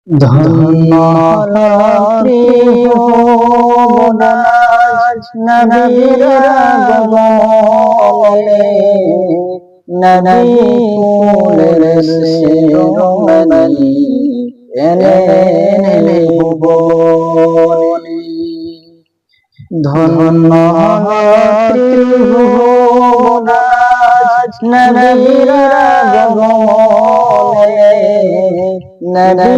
ধন্য হলো প্রিয় মোনাজ নবীর আগমনে, নবী কুলের শিরোমণি এলেন ভুবনে। ধন্য হলো প্রিয় মোনাজ নবীর আগমনে, নবী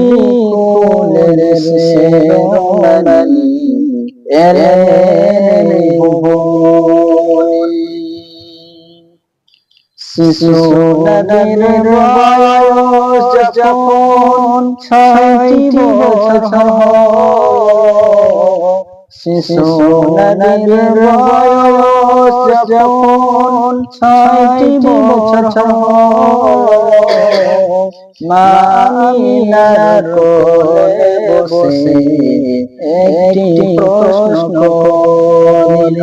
কুলের শিরোমণি এলেন ভুবনে। শিশু নবীর বয়স যখন 6টি বছর, শিশু নবীর বয়স যখন 6টি বছর, মা আমিনার কোলে বসে একটি প্রশ্ন করিল,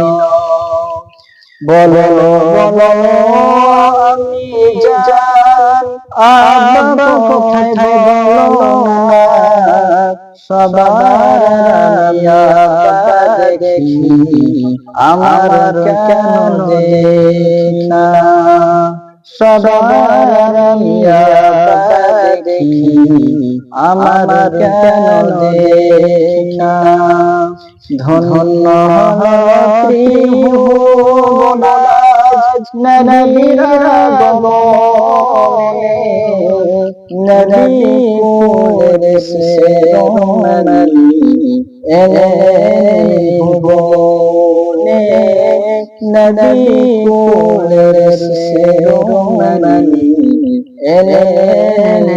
বলো বলো আমি জান আব্বা কোথায় বলো না, সবার আমি আব্বা দেখি আমার কেন দেখনা, সবার আমি আব্বা দেখি আমার কেন দেখনা। ধন্য হলো প্রিয় মোনাজ নবীর আগমনে, নবী কুলের শিরোমণি এলেন ভুবনে, নবী কুলের শিরোমণি এলেন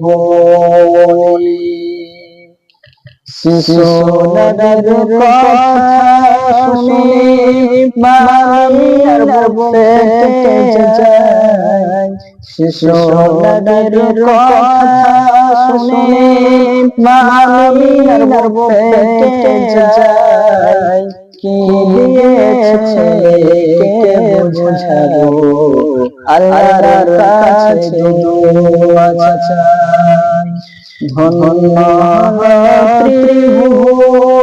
ভুবনে। শিশু নবীর কথা শুনে মা আমিনার বুক ফেটে যায়, শিশু নবীর কথা শুনে মা আমিনার বুক ফেটে যায়। কি দিয়েছে কে বুঝাবো, আল্লাহর কাছে দোয়া চাই। ধন্য হলো প্রিয়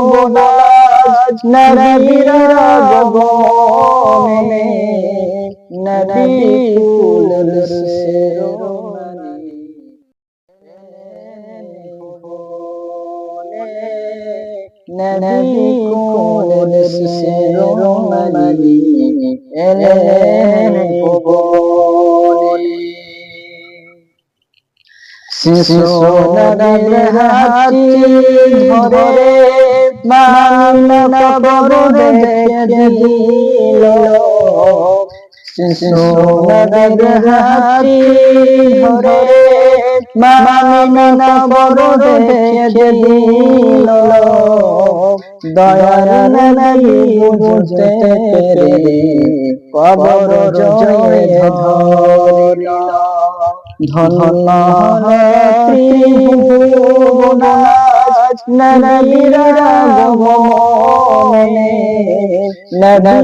মোনাজ নবীর আগমনে, নবী কুলের শিরোমণি এলেন ভুবনে, নবী কুলের শিরোমণি এলেন ভুবনে। শিশু নবীর হাতটি ধরে মা আমিনা কবর দেখে দিল, শিশু নবীর হাতটি ধরে মা আমিনা কবর দেখে দিল, দয়ার নবী বুঝতে পেরে কবর জড়িয়ে ধরিল। ধন্য হলো প্রিয় মোনাজ নবীর আগমনে, নবী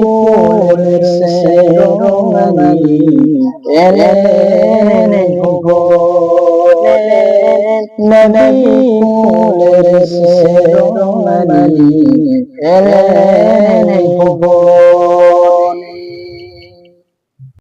কুলের শিরোমণি এলেন ভুবনে, নবী কুলের শিরোমণি এলেন ভুবনে।